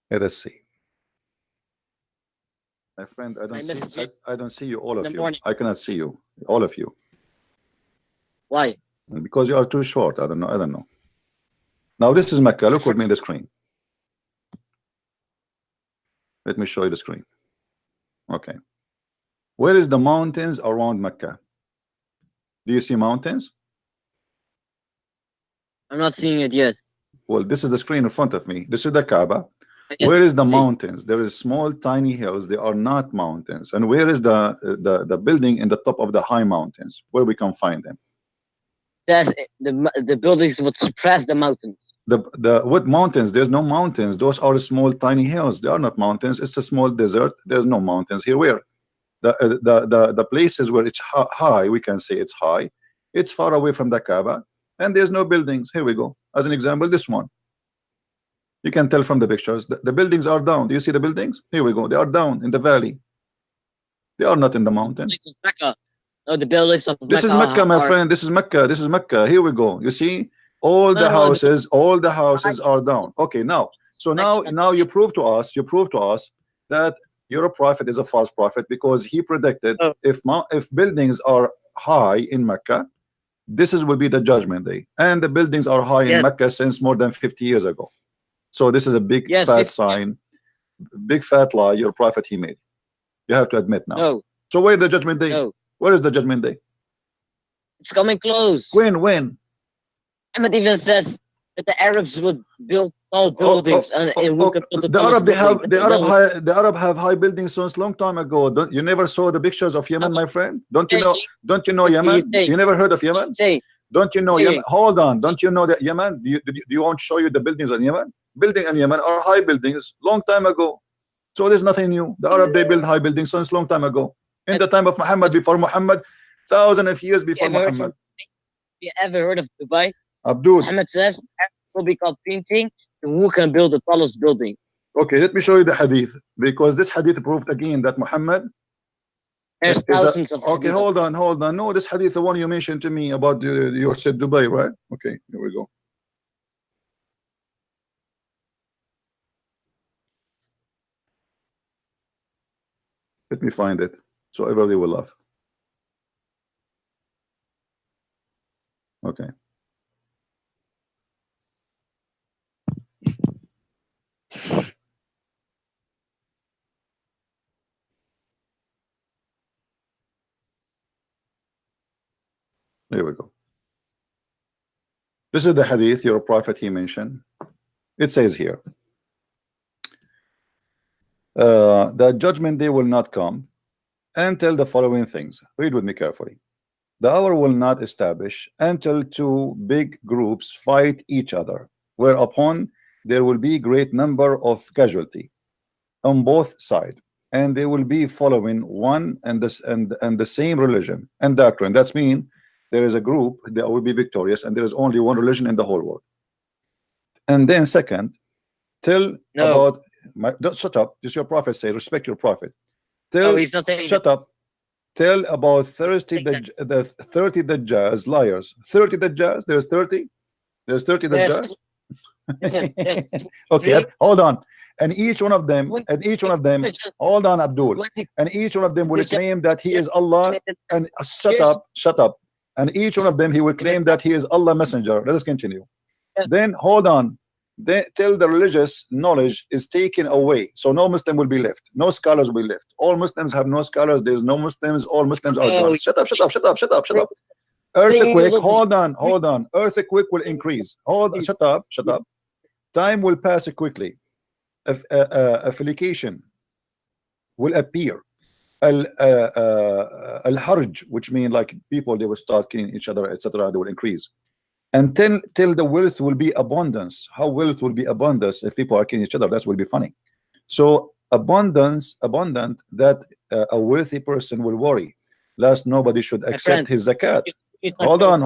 Let us see. My friend, I My don't see. messages I don't see you, all in of the you. morning. I cannot see you, all of you, Why? because you are too short. I don't know. I don't know. Now this is Mecca. Look with me in the screen. Let me show you the screen. Okay. Where is the mountains around Mecca? Do you see mountains? I'm not seeing it yet. Well, this is the screen in front of me. This is the Kaaba. Yes, Where is the see. mountains? There is small tiny hills. They are not mountains. And where is the building in the top of the high mountains where we can find them? Says the buildings would suppress the mountains. The what mountains? There's no mountains. Those are small tiny hills. They are not mountains. It's a small desert. There's no mountains here. Where the places where it's high, we can say it's high. It's far away from the Kaaba, and there's no buildings. Here we go. As an example, this one. You can tell from the pictures. The buildings are down. Do you see the buildings? Here we go. They are down in the valley. They are not in the mountain. Buildings of Mecca. No, the buildings of This is Mecca Mecca, my are. friend. This is Mecca. This is Mecca. Here we go. You see, all the No, no, houses are down. Okay, now, so now you prove to us, that your prophet is a false prophet, because he predicted Oh. if buildings are high in Mecca, this will be the judgment day, and the buildings are high in Yes. Mecca since more than 50 years ago. So this is a big Yes, fat 50 sign, big fat lie your prophet he made. You have to admit now. No, So where is the judgment day? no. Where is the judgment day? It's coming close. When? Muhammad even says that the Arabs would build tall buildings and we could build The Arab, building. the Arab have high buildings since long time ago. Don't you never saw the pictures of Yemen, my friend? Don't you know? Don't you know Yemen? You never heard of Yemen? Say, Don't you know Say. Yemen? Hold on. Don't you know that Yemen? Do you want to show you the buildings in Yemen? Building in Yemen are high buildings long time ago. So there's nothing new. The Arab, they build high buildings since long time ago. In the time of Muhammad, before Muhammad, thousands of years before Muhammad. you ever heard of Dubai? Abdul. Muhammad says Arabs will be competing to who can build the tallest building. Okay, let me show you the hadith, because this hadith proved again that Muhammad. There's thousands of. Okay, hold on. No, this hadith, the one you mentioned to me about you said Dubai, right? Okay, here we go. Let me find it so everybody will laugh. Okay. Here we go. This is the hadith your prophet he mentioned. It says here, the judgment day will not come until the following things. Read with me carefully. The hour will not establish until two big groups fight each other, whereupon there will be great number of casualty on both sides, and they will be following one and the same religion and doctrine. That's mean there is a group that will be victorious, and there is only one religion in the whole world. And then second, tell about don't shut up. This is your prophet say, respect your prophet. Tell, he's not saying shut up. Tell about 30 Dajjals, liars. 30 Dajjals. There's 30. There's 30 Dajjals. Okay, hold on. And each one of them, hold on, Abdul. And each one of them will claim that he is Allah. And shut up. And each one of them, he will claim that he is Allah messenger. Let us continue. Then hold on. Till the religious knowledge is taken away, so no Muslim will be left, no scholars will be left. All Muslims have no scholars. There's no Muslims. All Muslims are gone. Shut up. Earthquake. Hold on. Earthquake will increase. Shut up. Time will pass quickly. Affiliation will appear. Al-harj, which means like people, they will start killing each other, etc. They will increase. And till the wealth will be abundance. How wealth will be abundance if people are killing each other? That will be funny. So abundant that a wealthy person will worry, lest nobody should accept his zakat. Hold on.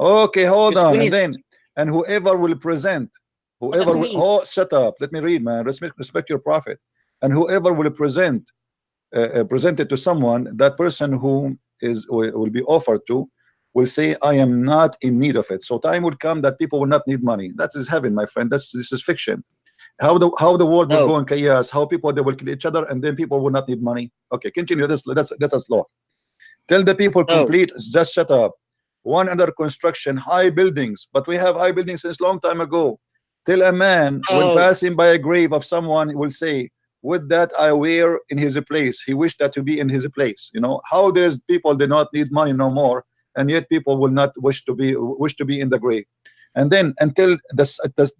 Okay, hold on. And whoever will present, shut up. Let me read, man. Respect your prophet. And whoever will present it to someone, that person who will be offered to will say, I am not in need of it. So time will come that people will not need money. That is heaven, my friend. This is fiction. how the world will No. go in chaos, how people they will kill each other, and then people will not need money. Okay, continue. That's a law. Tell the people No. complete. Just shut up. One under construction, high buildings, but we have high buildings since long time ago. Tell a man when No. passing by a grave of someone will say, "Would that I were in his place." He wished that to be in his place. You know how there's people they not need money no more, and yet people will not wish to be in the grave. And then until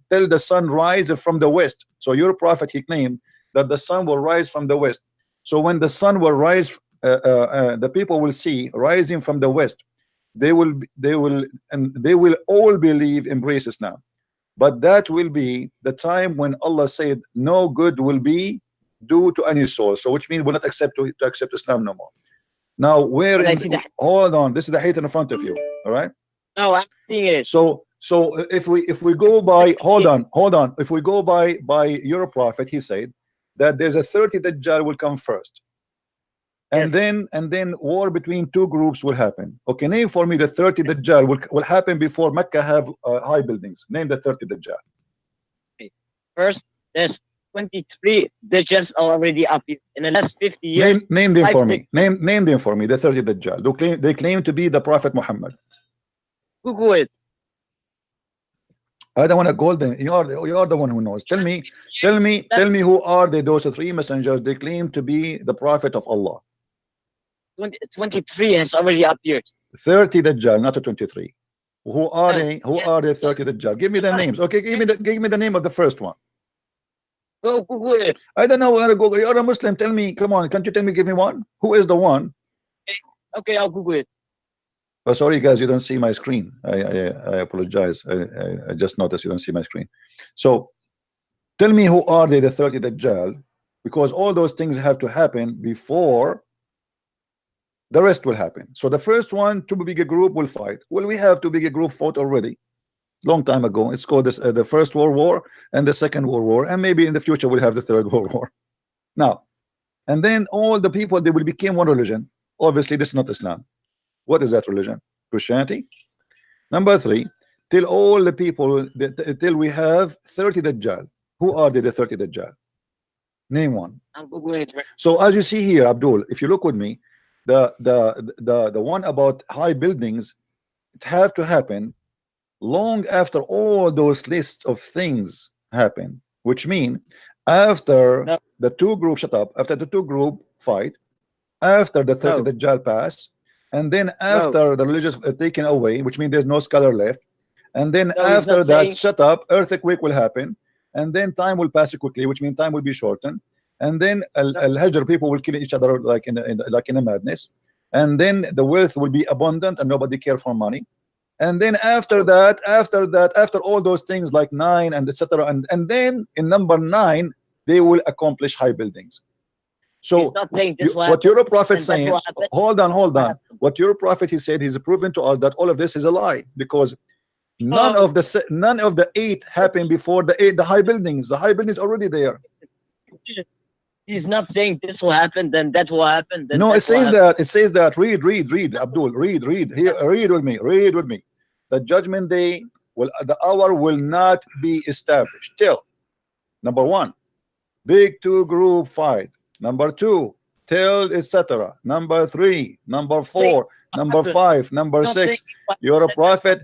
till the sun rises from the west. So your prophet he claimed that the sun will rise from the west. So when the sun will rise, the people will see rising from the west. They will all believe, embrace Islam. But that will be the time when Allah said no good will be due to any soul. So which means we'll not accept to accept Islam no more. Now where But I in, see that. hold on, this is the hate in front of you. All right. No, I'm seeing it. So if we go by, hold on, if we go by your prophet, he said that there's a 30 Dajjal will come first, and then war between two groups will happen. Okay, name for me the 30 Dajjal will happen before Mecca have high buildings. Name the 30 Dajjal. First, there's 23 Dajjals already up here. In the last 50 years. Name them for 5, me. Name them for me. The 30 Dajjal. They claim to be the Prophet Muhammad. Google it. I don't want to call them. You are the one who knows. Tell me who are those three messengers they claim to be the prophet of Allah. 23 has already appeared. 30 Dajjal, not a 23. Who are they? Who are the 30 Dajjal? Give me the names. Okay, give me the name of the first one. Go Google it. I don't know where to go. You're a Muslim. Tell me, come on, can't you tell me? Give me one. Who is the one? Okay, I'll Google it. Oh, sorry guys, you don't see my screen. I apologize. I just noticed you don't see my screen. So tell me who are they, the 30 Dajjal, because all those things have to happen before the rest will happen. So the first one, too big a group will fight. Well, we have too big a group fought already long time ago. It's called this, the First World War and the Second World War, and maybe in the future we'll have the Third World War. Now, and then all the people they will become one religion. Obviously, this is not Islam. What is that religion? Christianity. Number 3, till all the people till we have 30 Dajjal. Who are they, the 30 Dajjal? Name one. I'm Googling it. So as you see here, Abdul, if you look with me, the one about high buildings, it have to happen long after all those lists of things happen, which mean after the two groups shut up, after the two group fight, after the 30 Dajjal pass, and then after the religious taken away, which means there's no scholar left, and then after that shut up, earthquake will happen, and then time will pass quickly, which means time will be shortened, and then al-hajr, people will kill each other like in a madness, and then the wealth will be abundant and nobody care for money, and then after all those things like 9 and etc., and then in number 9 they will accomplish high buildings. So what your prophet saying, hold on, what your prophet he said, he's proven to us that all of this is a lie, because none of the 8 happened before the high buildings. The high buildings already there. He's not saying this will happen, then that will happen. Then no, it says that. It says that. Read, Abdul. Read here. Read with me. The judgment day the hour will not be established till number 1, big 2 group fight. Number 2, till etc. Number 3, number 4, number 5, number 6. You're a prophet.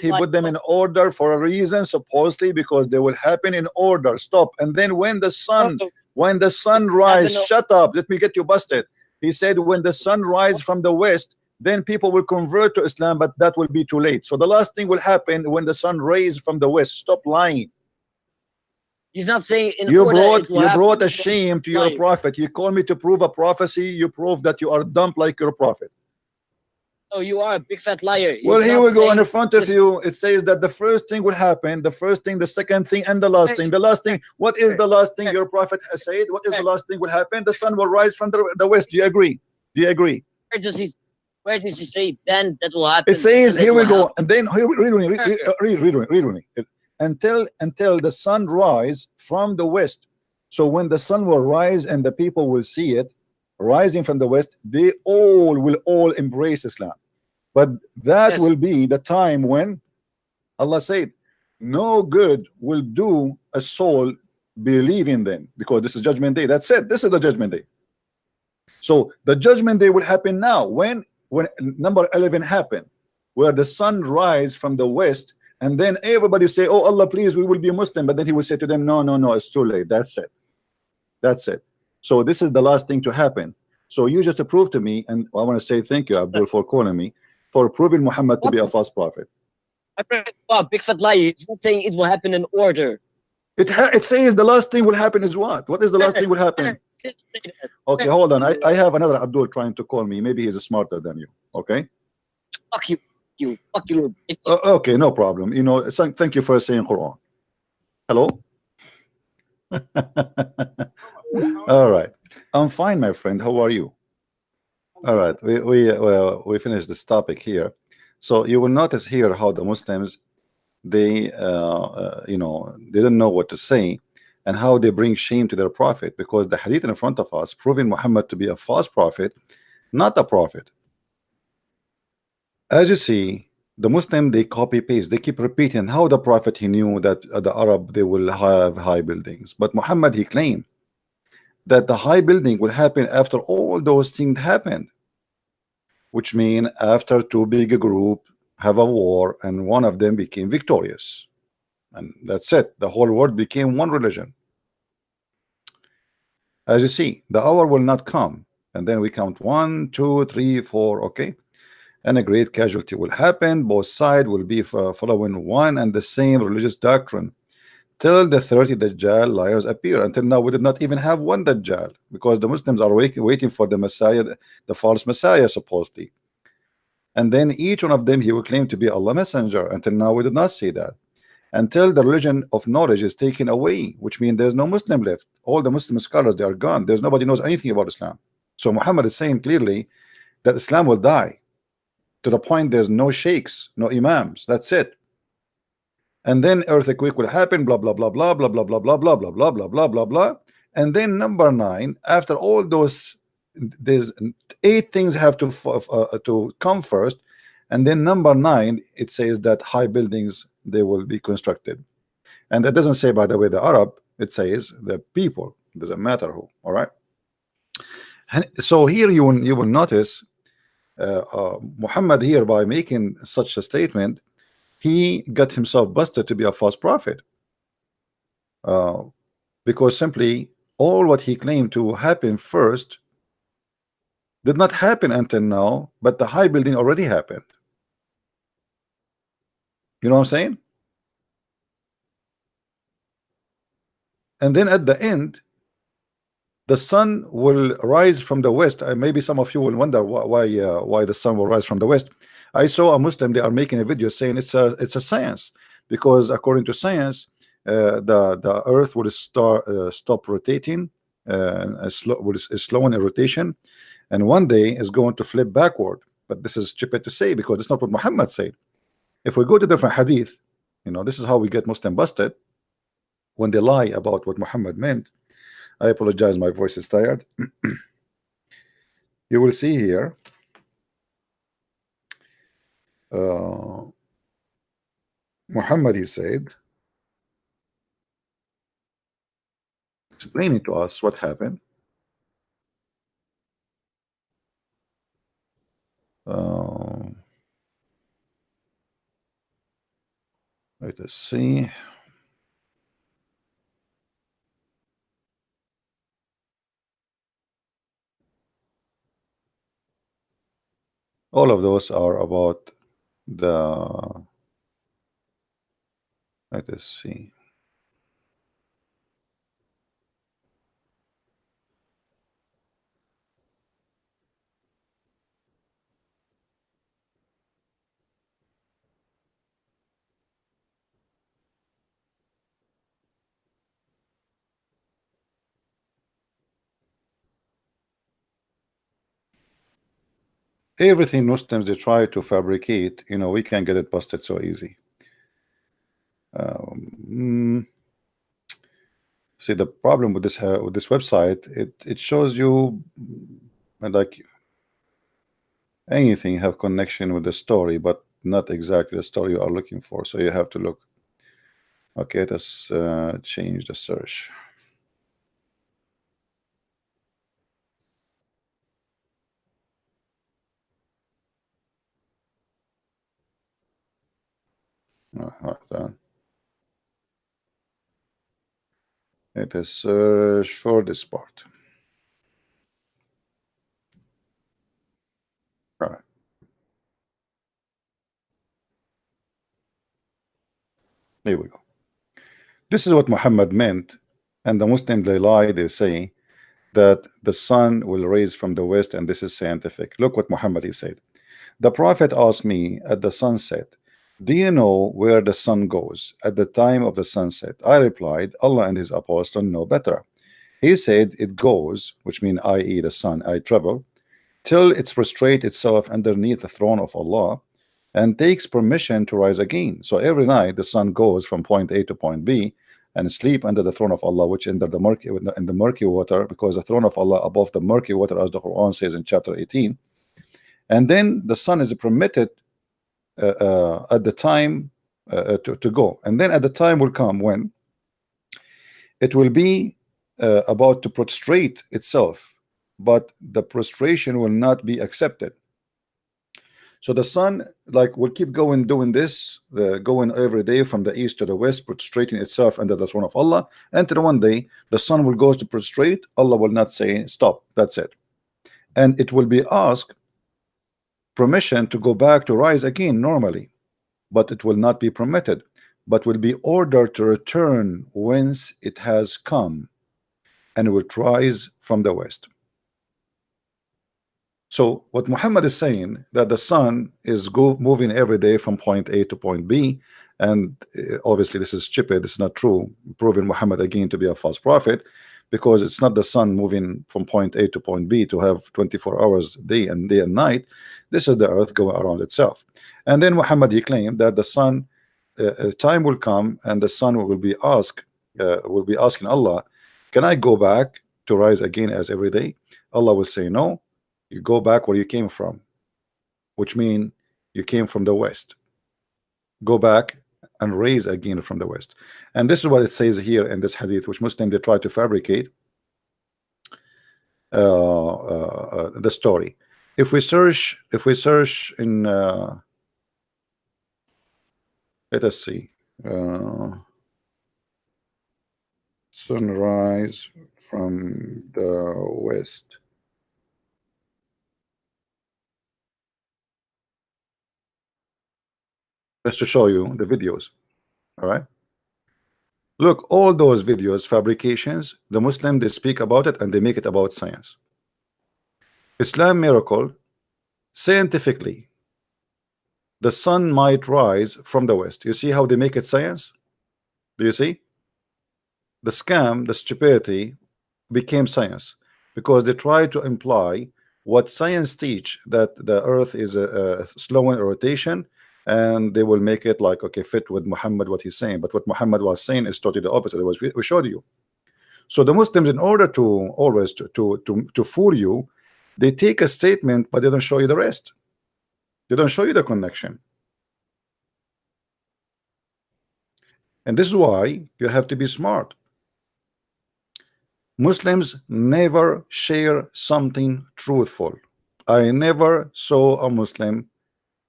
He put them in order for a reason, supposedly because they will happen in order. Stop. And then when the sun rise, shut up. Let me get you busted. He said when the sun rise from the west, then people will convert to Islam, but that will be too late. So the last thing will happen when the sun rises from the west. Stop lying. He's not saying you brought a shame to your prophet. You call me to prove a prophecy. You prove that you are dumb like your prophet. Oh, you are a big fat liar. Well, here we go in front of you. It says that the first thing will happen, the first thing, the second thing, and the last thing. The last thing, what is the last thing your prophet has said? What is the last thing will happen? The sun will rise from the west. Do you agree? Where does he say then that will happen? It says, here we go. And then read with me. Until the sun rise from the west. So when the sun will rise and the people will see it rising from the west, they will embrace Islam. But that will be the time when Allah said no good will do a soul believe in them, because this is judgment day. That's it. This is the judgment day. So the judgment day will happen now. When number 11 happened, where the sun rise from the west, and then everybody say, oh Allah, please, we will be Muslim. But then he will say to them, no, no, no, it's too late. That's it. That's it. So this is the last thing to happen. So you just prove to me, and I want to say thank you, Abdul, for calling me, for proving Muhammad to be a false prophet. Wow, big fat lie. It's not saying it will happen in order. It says the last thing will happen is what? What is the last thing will happen? Okay, hold on. I have another Abdul trying to call me. Maybe he's smarter than you. Okay. Fuck you, fuck you. Okay, no problem. You know, thank you for saying Quran. Hello. All right, I'm fine, my friend. How are you? All right, we finished this topic here. So you will notice here how the Muslims, they you know, they don't know what to say, and how they bring shame to their prophet, because the hadith in front of us proving Muhammad to be a false prophet, not a prophet. As you see, the Muslim, they copy paste, they keep repeating how the prophet, he knew that the Arab, they will have high buildings, but Muhammad, he claimed that the high building will happen after all those things happened, which mean after two big group have a war and one of them became victorious, and that's it. The whole world became one religion. As you see, the hour will not come, and then we count 1, 2, 3, 4. Okay, and a great casualty will happen. Both sides will be following one and the same religious doctrine till the 30 Dajjal liars appear. Until now, we did not even have one Dajjal, because the Muslims are waiting for the Messiah, the false Messiah, supposedly. And then each one of them, he will claim to be Allah messenger. Until now, we did not see that. Until the religion of knowledge is taken away, which means there's no Muslim left. All the Muslim scholars, they are gone. There's nobody knows anything about Islam. So Muhammad is saying clearly that Islam will die, to the point there's no sheikhs, no imams. That's it. And then earthquake will happen, blah blah blah blah blah blah blah blah blah blah blah blah blah blah blah. And then number 9, after all those, there's 8 things have to come first, and then number 9, it says that high buildings, they will be constructed. And that doesn't say, by the way, the Arab, it says the people. It doesn't matter who. All right. And so here you will notice Muhammad here, by making such a statement, he got himself busted to be a false prophet, because simply all what he claimed to happen first did not happen until now, but the high building already happened. You know what I'm saying? And then at the end, the sun will rise from the west. Maybe some of you will wonder why the sun will rise from the west. I saw a Muslim, they are making a video saying it's a science, because according to science, the earth will stop rotating, is slow in rotation, and one day is going to flip backward. But this is stupid to say, because it's not what Muhammad said. If we go to different hadith, you know, this is how we get Muslim busted, when they lie about what Muhammad meant. I apologize, my voice is tired. You will see here, Muhammad, he said, explaining to us what happened. Let us see. All of those are about the, let us see. Everything Muslims, they try to fabricate, you know, we can't get it busted so easy. See, the problem with this website, it shows you like anything have connection with the story, but not exactly the story you are looking for. So you have to look. Okay, let's change the search. Hold on. It is search for this part. All right. Here we go. This is what Muhammad meant, and the Muslims they lie. They say that the sun will rise from the west, and this is scientific. Look what Muhammad he said. The Prophet asked me at the sunset, do you know where the sun goes at the time of the sunset? I replied, Allah and his apostle know better. He said it goes, which means i.e. the sun, I travel, till it's prostrate itself underneath the throne of Allah and takes permission to rise again. So every night the sun goes from point A to point B and sleep under the throne of Allah, which under the murky water, because the throne of Allah above the murky water, as the Quran says in chapter 18. And then the sun is permitted at the time to go, and then at the time will come when it will be about to prostrate itself, but the prostration will not be accepted. So the sun like will keep going doing this, going every day from the east to the west, prostrating itself under the throne of Allah, until one day the sun will go to prostrate. Allah will not say stop, that's it, and it will be asked permission to go back to rise again normally, but it will not be permitted, but will be ordered to return whence it has come, and it will rise from the west. So what Muhammad is saying, that the sun is moving every day from point A to point B, and obviously this is stupid, this is not true, proving Muhammad again to be a false prophet, because it's not the sun moving from point A to point B to have 24 hours day and night. This is the earth going around itself. And then Muhammad he claimed that the sun time will come and the sun will be asking Allah, can I go back to rise again as every day? Allah will say no, you go back where you came from, which means you came from the west. Go back and raise again from the west. And this is what it says here in this hadith, which Muslims they try to fabricate the story. If we search in let us see, sunrise from the west. Just to show you the videos. All right, look, all those videos, fabrications, the Muslim they speak about it and they make it about science. Islam miracle, scientifically the sun might rise from the west. You see how they make it science? Do you see? The scam, the stupidity became science, because they try to imply what science teach, that the earth is a slow in rotation, and they will make it like, okay, fit with Muhammad what he's saying. But what Muhammad was saying is totally the opposite. It was we showed you. So the Muslims, in order to always to fool you, they take a statement but they don't show you the rest. They don't show you the connection. And this is why you have to be smart. Muslims never share something truthful. I never saw a Muslim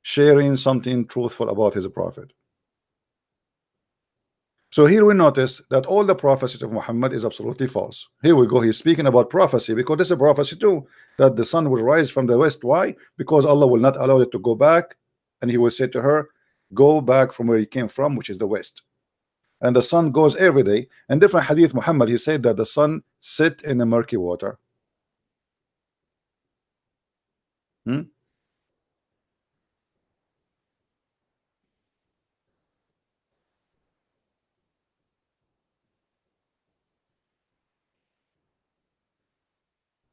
sharing something truthful about his prophet. So here we notice that all the prophecy of Muhammad is absolutely false. Here we go, he's speaking about prophecy, because this is a prophecy too, that the sun will rise from the west. Why? Because Allah will not allow it to go back, and he will say to her, go back from where you came from, which is the west. And the sun goes every day. In different hadith, Muhammad he said that the sun sit in the murky water.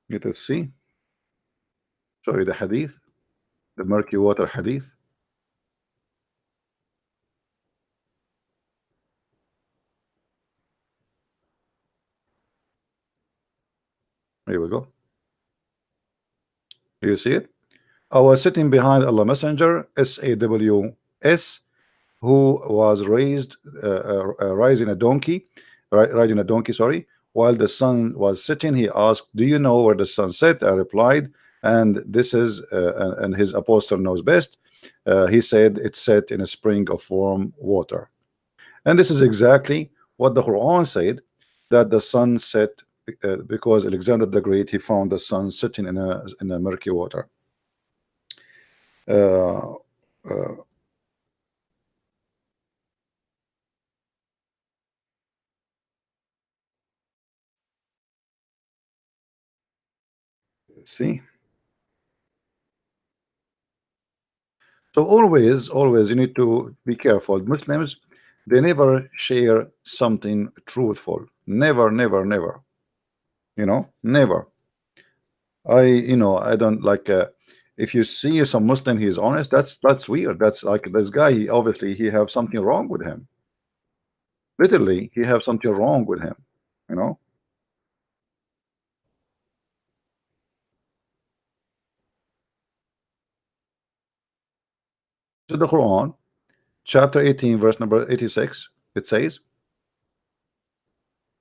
Let us see. Show you the hadith, the murky water hadith. Here we go. You see it? I was sitting behind Allah Messenger, SAWS, who was riding a donkey, sorry, while the sun was setting. He asked, do you know where the sun set? I replied, and this is and his apostle knows best. He said it set in a spring of warm water. And this is exactly what the Quran said, that the sun set because Alexander the Great, he found the sun sitting in a murky water. See, so always you need to be careful. Muslims, they never share something truthful. Never, never, never. You know, never. I don't like if you see some Muslim, he is honest, that's weird. That's like this guy, he obviously he have something wrong with him. Literally, he have something wrong with him, you know. To the Quran, chapter 18, verse number 86, it says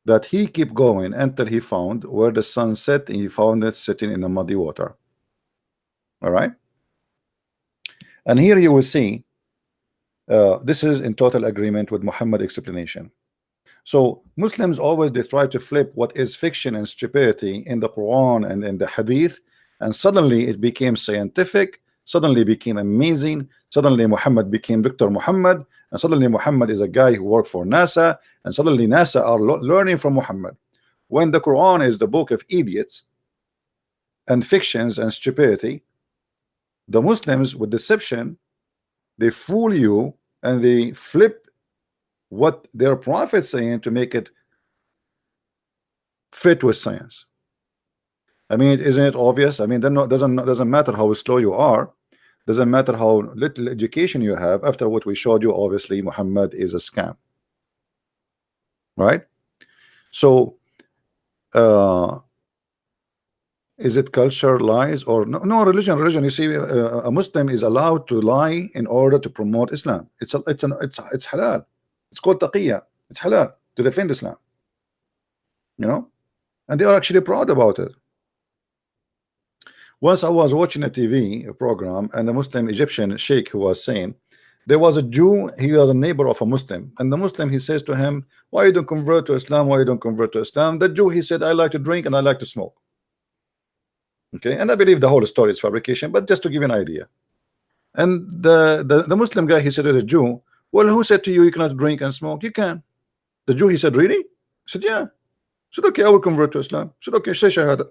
that he kept going until he found where the sun set, and he found it sitting in the muddy water. All right, and here you will see this is in total agreement with Muhammad's explanation. So Muslims always, they try to flip what is fiction and stupidity in the Quran and in the Hadith, and suddenly it became scientific, suddenly became amazing, suddenly Muhammad became Dr. Muhammad, and suddenly Muhammad is a guy who worked for NASA, and suddenly NASA are learning from Muhammad, when the Quran is the book of idiots and fictions and stupidity. The Muslims, with deception, they fool you and they flip what their prophets saying to make it fit with science. I mean, isn't it obvious? I mean, then doesn't matter how slow you are, doesn't matter how little education you have. After what we showed you, obviously Muhammad is a scam, right? So is it culture lies or no religion? You see, a Muslim is allowed to lie in order to promote Islam. It's halal. It's called taqiyya. It's halal to defend Islam, you know, and they are actually proud about it. Once I was watching a TV program, and a Muslim Egyptian sheikh who was saying there was a Jew, he was a neighbor of a Muslim, and the Muslim, he says to him, why you don't convert to Islam? Why you don't convert to Islam? The Jew, he said, I like to drink and I like to smoke. Okay, and I believe the whole story is fabrication, but just to give you an idea. And the Muslim guy, he said to the Jew, well, who said to you you cannot drink and smoke? You can. The Jew, he said, really? He said, yeah. He said, okay, I will convert to Islam. He said, okay, say shahada.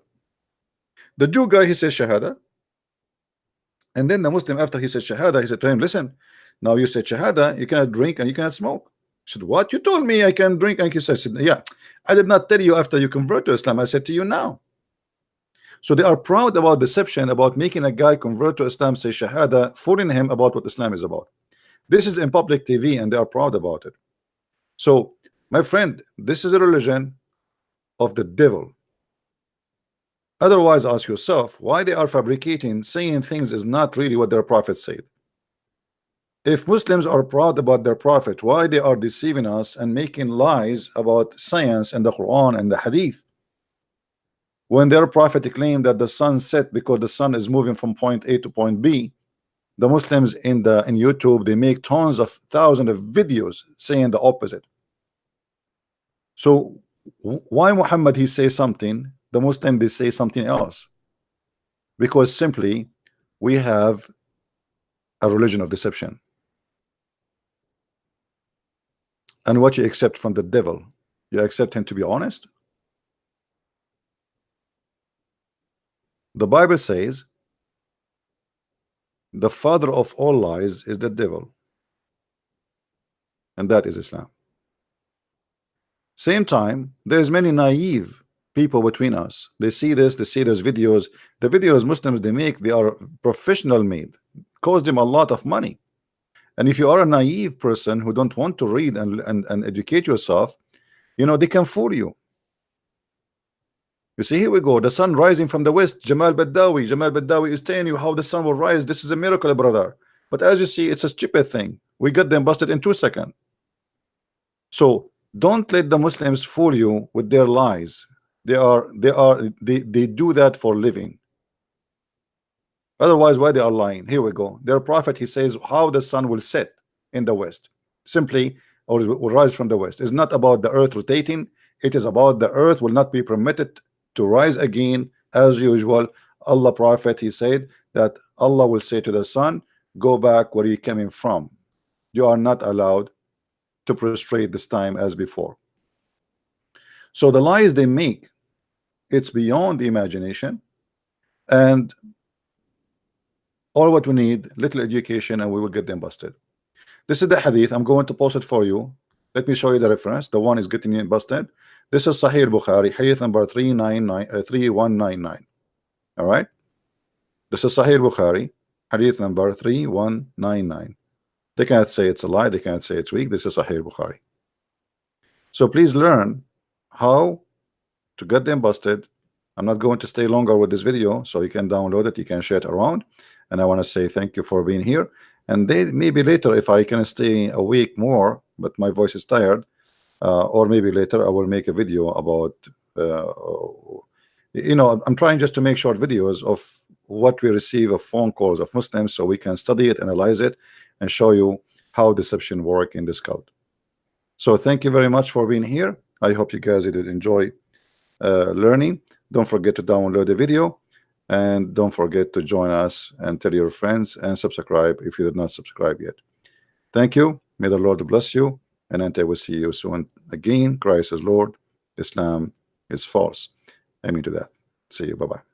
The Jew guy, he says shahada, and then the Muslim, after he said shahada, he said to him, listen, now you said shahada, you cannot drink and you cannot smoke. He said, what? You told me I can drink and he said, yeah, I did not tell you after you convert to Islam, I said to you now. So they are proud about deception, about making a guy convert to Islam, say shahada, fooling him about what Islam is about. This is in public TV and they are proud about it. So my friend, this is a religion of the devil. Otherwise, ask yourself why they are fabricating, saying things is not really what their prophet said. If Muslims are proud about their prophet, why they are deceiving us and making lies about science and the Quran and the Hadith? When their prophet claimed that the sun set because the sun is moving from point A to point B, the Muslims in YouTube, they make tons of thousands of videos saying the opposite. So why Muhammad he say something, the Muslim they say something else? Because simply we have a religion of deception. And what you accept from the devil, you accept him to be honest. The Bible says the father of all lies is the devil, and that is Islam. Same time, there's many naive people between us. They see this, they see those videos. The videos Muslims they make, they are professional made, cost them a lot of money. And if you are a naive person who don't want to read and educate yourself, you know, they can fool you. You see, here we go, the sun rising from the west. Jamal Badawi is telling you how the sun will rise. This is a miracle, brother. But as you see, it's a stupid thing. We got them busted in 2 seconds. So don't let the Muslims fool you with their lies. They do that for living. Otherwise, why they are lying? Here we go. Their prophet, he says how the sun will set in the west, simply, or will rise from the west. It's not about the earth rotating. It is about the earth will not be permitted to rise again as usual. Allah prophet, he said that Allah will say to the sun, go back where you came from. You are not allowed to prostrate this time as before. So the lies they make, it's beyond the imagination, and all what we need, little education, and we will get them busted. This is the hadith. I'm going to post it for you. Let me show you the reference. The one is getting you busted. This is Sahih Bukhari, hadith number 3199. All right, this is Sahih Bukhari, hadith number 3199. They cannot say it's a lie. They cannot say it's weak. This is Sahih Bukhari. So please learn how to get them busted. I'm not going to stay longer with this video, so you can download it, you can share it around. And I want to say thank you for being here. And maybe later, if I can stay a week more, but my voice is tired, or maybe later I will make a video about you know, I'm trying just to make short videos of what we receive of phone calls of Muslims, so we can study it, analyze it, and show you how deception work in this cult. So thank you very much for being here. I hope you guys did enjoy learning. Don't forget to download the video, and don't forget to join us and tell your friends and subscribe if you did not subscribe yet. Thank you. May the Lord bless you, and until we see you soon again. Christ is Lord, Islam is false. Amen to that. See you. Bye-bye.